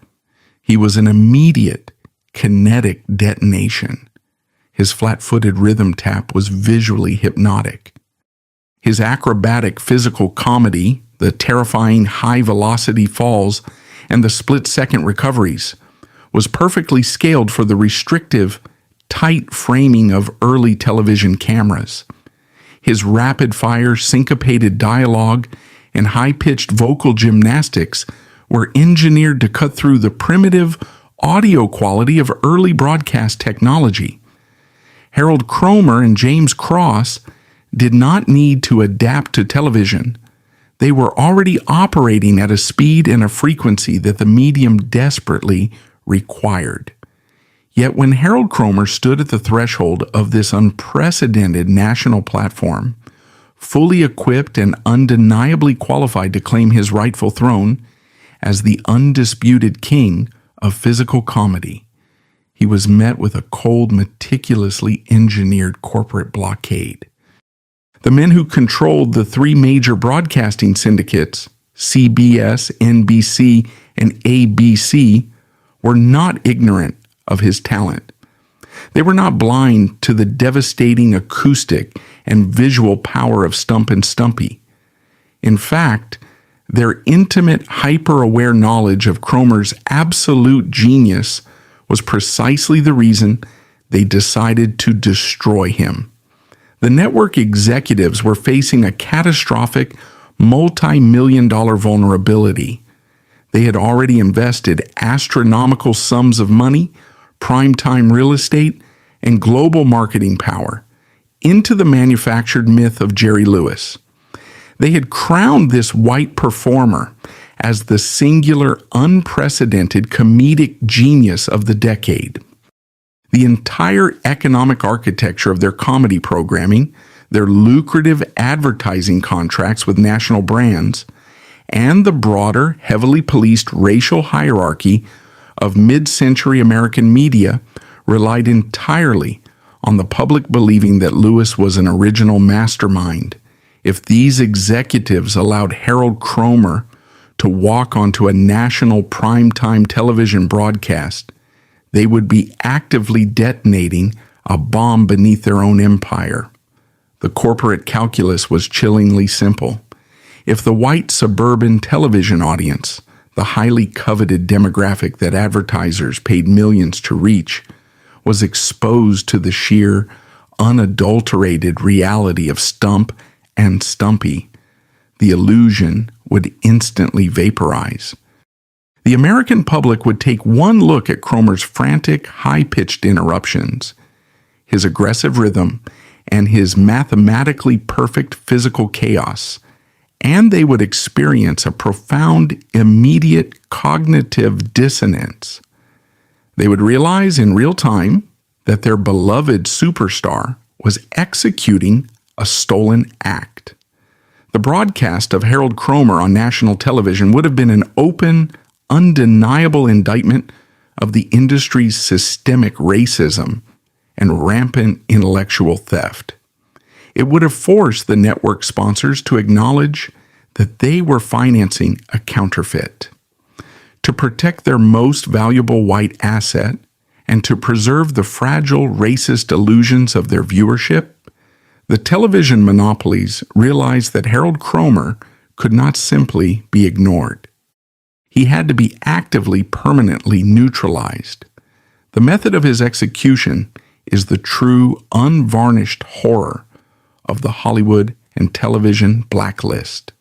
He was an immediate, kinetic detonation. His flat-footed rhythm tap was visually hypnotic. His acrobatic physical comedy, the terrifying high-velocity falls, and the split-second recoveries, was perfectly scaled for the restrictive, tight framing of early television cameras. His rapid-fire, syncopated dialogue and high-pitched vocal gymnastics were engineered to cut through the primitive audio quality of early broadcast technology. Harold Cromer and James Cross did not need to adapt to television. They were already operating at a speed and a frequency that the medium desperately required. Yet when Harold Cromer stood at the threshold of this unprecedented national platform, fully equipped and undeniably qualified to claim his rightful throne as the undisputed king of physical comedy, he was met with a cold, meticulously engineered corporate blockade. The men who controlled the three major broadcasting syndicates, CBS, NBC, and ABC, were not ignorant of his talent. They were not blind to the devastating acoustic and visual power of Stump and Stumpy. In fact, their intimate, hyper-aware knowledge of Cromer's absolute genius was precisely the reason they decided to destroy him. The network executives were facing a catastrophic, multi-million-dollar vulnerability. They had already invested astronomical sums of money, primetime real estate, and global marketing power into the manufactured myth of Jerry Lewis. They had crowned this white performer as the singular, unprecedented comedic genius of the decade. The entire economic architecture of their comedy programming, their lucrative advertising contracts with national brands, and the broader, heavily policed racial hierarchy of mid-century American media relied entirely on the public believing that Lewis was an original mastermind. If these executives allowed Harold Cromer to walk onto a national primetime television broadcast, they would be actively detonating a bomb beneath their own empire. The corporate calculus was chillingly simple. If the white suburban television audience, the highly coveted demographic that advertisers paid millions to reach, was exposed to the sheer, unadulterated reality of Stump and Stumpy, the illusion would instantly vaporize. The American public would take one look at Cromer's frantic, high-pitched interruptions, his aggressive rhythm, and his mathematically perfect physical chaos, and they would experience a profound, immediate cognitive dissonance. They would realize in real time that their beloved superstar was executing a stolen act. The broadcast of Harold Cromer on national television would have been an open, undeniable indictment of the industry's systemic racism and rampant intellectual theft. It would have forced the network sponsors to acknowledge that they were financing a counterfeit. To protect their most valuable white asset and to preserve the fragile racist illusions of their viewership, the television monopolies realized that Harold Cromer could not simply be ignored. He had to be actively, permanently neutralized. The method of his execution is the true, unvarnished horror of the Hollywood and television blacklist.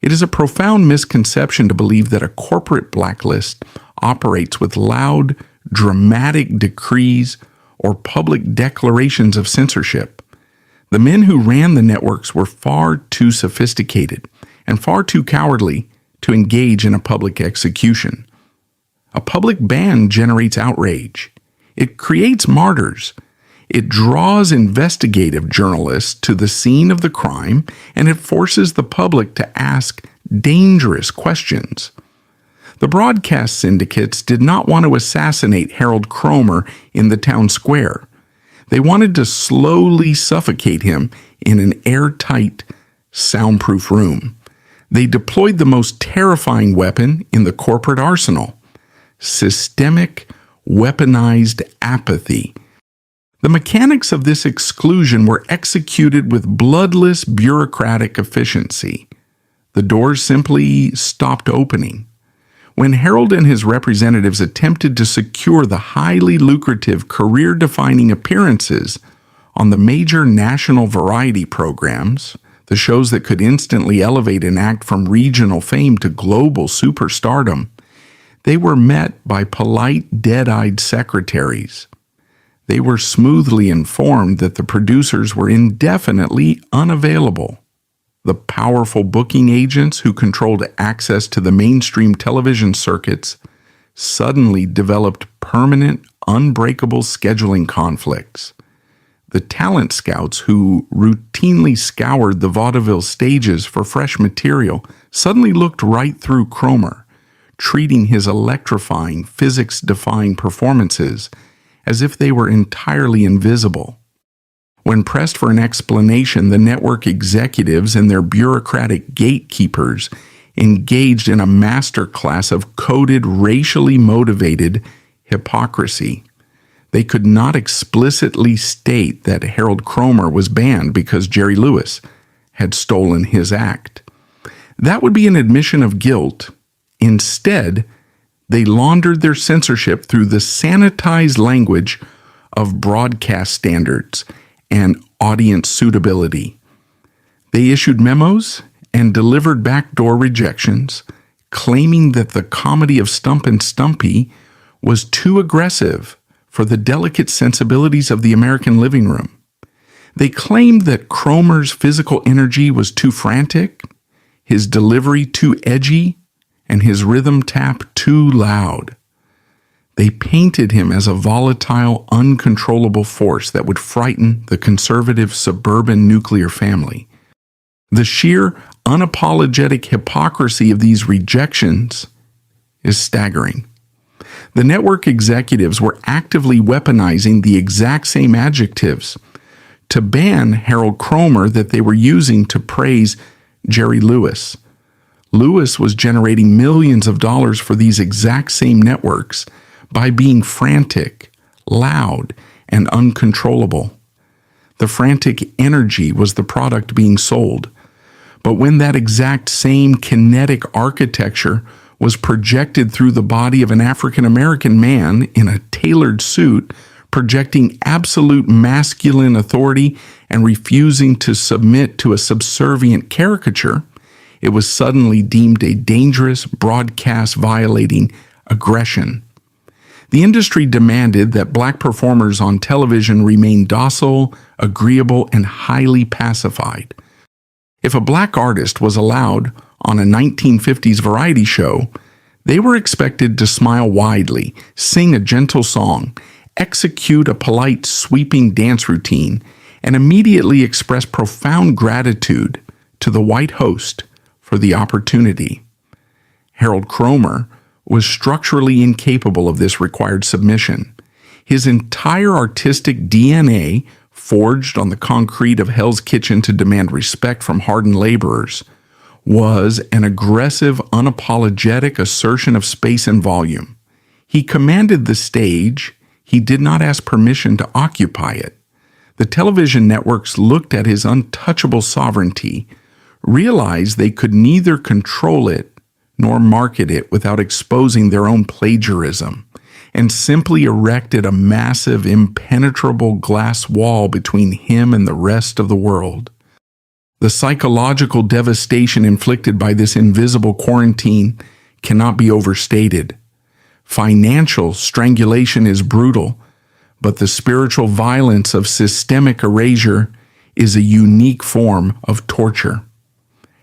It is a profound misconception to believe that a corporate blacklist operates with loud, dramatic decrees or public declarations of censorship. The men who ran the networks were far too sophisticated and far too cowardly to engage in a public execution. A public ban generates outrage. It creates martyrs. It draws investigative journalists to the scene of the crime, and it forces the public to ask dangerous questions. The broadcast syndicates did not want to assassinate Harold Cromer in the town square. They wanted to slowly suffocate him in an airtight, soundproof room. They deployed the most terrifying weapon in the corporate arsenal: systemic, weaponized apathy. The mechanics of this exclusion were executed with bloodless bureaucratic efficiency. The doors simply stopped opening. When Harold and his representatives attempted to secure the highly lucrative career-defining appearances on the major national variety programs, the shows that could instantly elevate an act from regional fame to global superstardom, they were met by polite, dead-eyed secretaries. They were smoothly informed that the producers were indefinitely unavailable. The powerful booking agents who controlled access to the mainstream television circuits suddenly developed permanent, unbreakable scheduling conflicts. The talent scouts who routinely scoured the vaudeville stages for fresh material suddenly looked right through Cromer, treating his electrifying, physics-defying performances as if they were entirely invisible. When pressed for an explanation, the network executives and their bureaucratic gatekeepers engaged in a masterclass of coded, racially motivated hypocrisy. They could not explicitly state that Harold Cromer was banned because Jerry Lewis had stolen his act. That would be an admission of guilt. Instead, they laundered their censorship through the sanitized language of broadcast standards and audience suitability. They issued memos and delivered backdoor rejections, claiming that the comedy of Stump and Stumpy was too aggressive for the delicate sensibilities of the American living room. They claimed that Cromer's physical energy was too frantic, his delivery too edgy, and his rhythm tap too loud. They painted him as a volatile, uncontrollable force that would frighten the conservative suburban nuclear family. The sheer, unapologetic hypocrisy of these rejections is staggering. The network executives were actively weaponizing the exact same adjectives to ban Harold Cromer that they were using to praise Jerry Lewis. Lewis was generating millions of dollars for these exact same networks by being frantic, loud, and uncontrollable. The frantic energy was the product being sold. But when that exact same kinetic architecture was projected through the body of an African-American man in a tailored suit, projecting absolute masculine authority and refusing to submit to a subservient caricature, it was suddenly deemed a dangerous, broadcast-violating aggression. The industry demanded that black performers on television remain docile, agreeable, and highly pacified. If a black artist was allowed on a 1950s variety show, they were expected to smile widely, sing a gentle song, execute a polite, sweeping dance routine, and immediately express profound gratitude to the white host for the opportunity. Harold Cromer was structurally incapable of this required submission. His entire artistic DNA, forged on the concrete of Hell's Kitchen to demand respect from hardened laborers, was an aggressive, unapologetic assertion of space and volume. He commanded the stage. He did not ask permission to occupy it. The television networks looked at his untouchable sovereignty, realized they could neither control it nor market it without exposing their own plagiarism, and simply erected a massive, impenetrable glass wall between him and the rest of the world. The psychological devastation inflicted by this invisible quarantine cannot be overstated. Financial strangulation is brutal, but the spiritual violence of systemic erasure is a unique form of torture.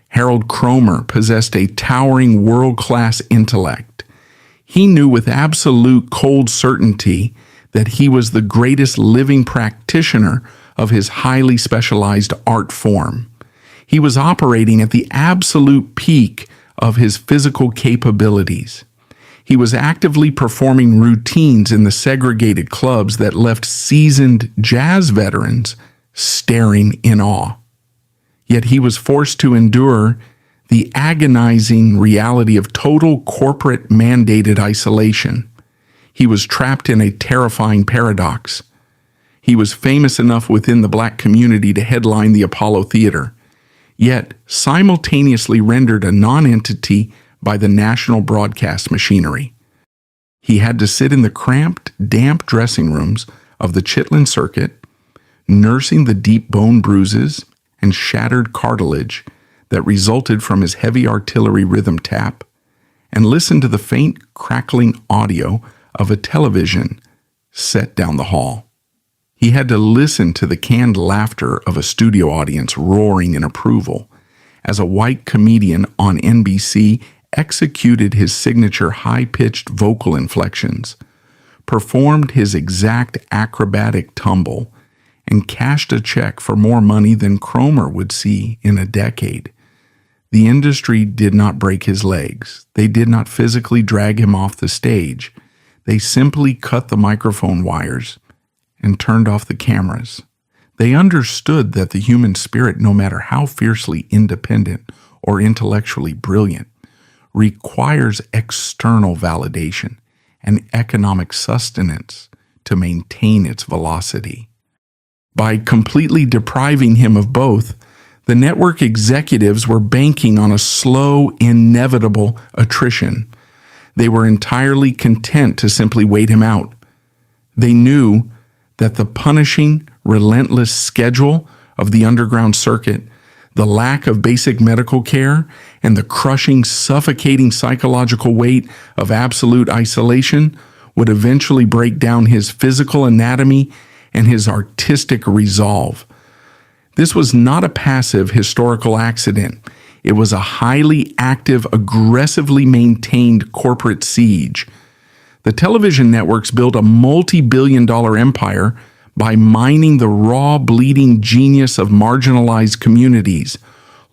Harold Cromer possessed a towering world-class intellect. He knew with absolute cold certainty that he was the greatest living practitioner of his highly specialized art form. He was operating at the absolute peak of his physical capabilities. He was actively performing routines in the segregated clubs that left seasoned jazz veterans staring in awe. Yet he was forced to endure the agonizing reality of total corporate mandated isolation. He was trapped in a terrifying paradox. He was famous enough within the black community to headline the Apollo Theater, yet simultaneously rendered a non-entity by the national broadcast machinery. He had to sit in the cramped, damp dressing rooms of the Chitlin circuit, nursing the deep bone bruises and shattered cartilage that resulted from his heavy artillery rhythm tap, and listen to the faint crackling audio of a television set down the hall. He had to listen to the canned laughter of a studio audience roaring in approval as a white comedian on NBC executed his signature high-pitched vocal inflections, performed his exact acrobatic tumble, and cashed a check for more money than Cromer would see in a decade. The industry did not break his legs. They did not physically drag him off the stage. They simply cut the microphone wires and turned off the cameras. They understood that the human spirit, no matter how fiercely independent or intellectually brilliant, requires external validation and economic sustenance to maintain its velocity. By completely depriving him of both, the network executives were banking on a slow, inevitable attrition. They were entirely content to simply wait him out. They knew that the punishing, relentless schedule of the underground circuit, the lack of basic medical care, and the crushing, suffocating psychological weight of absolute isolation would eventually break down his physical anatomy and his artistic resolve. This was not a passive historical accident. It was a highly active, aggressively maintained corporate siege. The television networks built a multi-billion-dollar empire by mining the raw, bleeding genius of marginalized communities,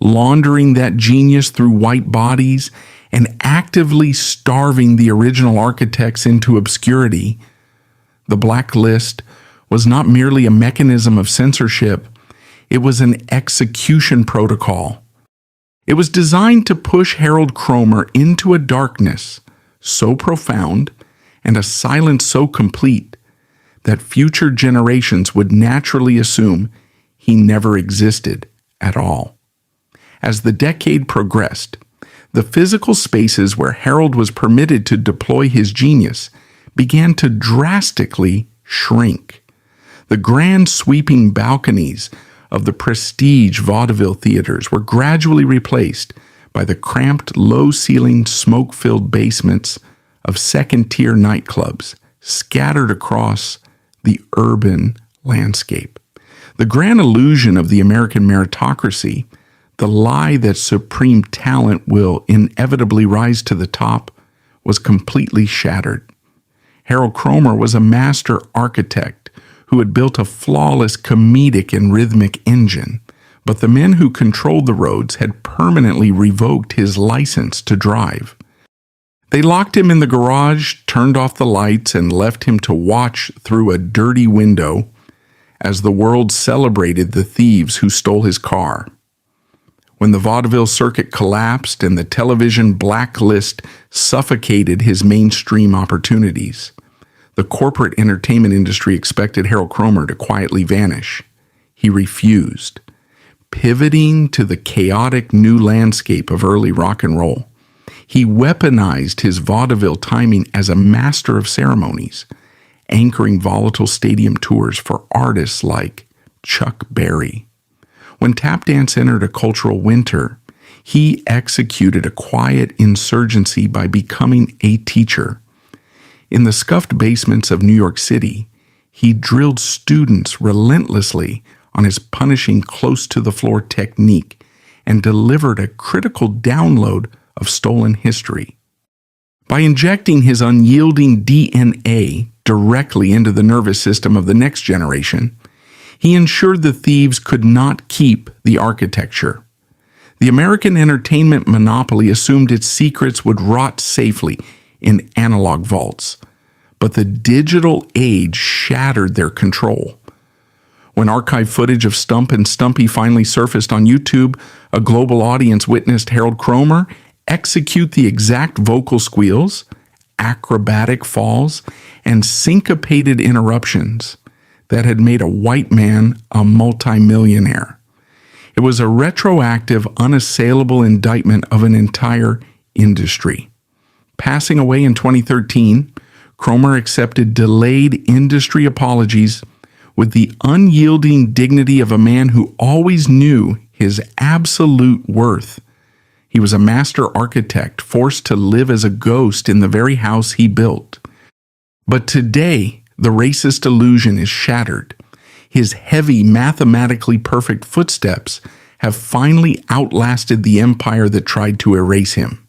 laundering that genius through white bodies, and actively starving the original architects into obscurity. The blacklist was not merely a mechanism of censorship, it was an execution protocol. It was designed to push Harold Cromer into a darkness so profound and a silence so complete that future generations would naturally assume he never existed at all. As the decade progressed, the physical spaces where Harold was permitted to deploy his genius began to drastically shrink. The grand sweeping balconies of the prestige vaudeville theaters were gradually replaced by the cramped, low-ceilinged, smoke-filled basements of second-tier nightclubs scattered across the urban landscape. The grand illusion of the American meritocracy, the lie that supreme talent will inevitably rise to the top, was completely shattered. Harold Cromer was a master architect who had built a flawless comedic and rhythmic engine, but the men who controlled the roads had permanently revoked his license to drive. They locked him in the garage, turned off the lights, and left him to watch through a dirty window as the world celebrated the thieves who stole his car. When the vaudeville circuit collapsed and the television blacklist suffocated his mainstream opportunities, the corporate entertainment industry expected Harold Cromer to quietly vanish. He refused, pivoting to the chaotic new landscape of early rock and roll. He weaponized his vaudeville timing as a master of ceremonies, anchoring volatile stadium tours for artists like Chuck Berry. When tap dance entered a cultural winter, he executed a quiet insurgency by becoming a teacher. In the scuffed basements of New York City, he drilled students relentlessly on his punishing close-to-the-floor technique and delivered a critical download of stolen history. By injecting his unyielding DNA directly into the nervous system of the next generation, he ensured the thieves could not keep the architecture. The American entertainment monopoly assumed its secrets would rot safely in analog vaults, but the digital age shattered their control. When archive footage of Stump and Stumpy finally surfaced on YouTube, a global audience witnessed Harold Cromer execute the exact vocal squeals, acrobatic falls, and syncopated interruptions that had made a white man a multimillionaire. It was a retroactive, unassailable indictment of an entire industry. Passing away in 2013, Cromer accepted delayed industry apologies with the unyielding dignity of a man who always knew his absolute worth. He was a master architect forced to live as a ghost in the very house he built. But today, the racist illusion is shattered. His heavy, mathematically perfect footsteps have finally outlasted the empire that tried to erase him.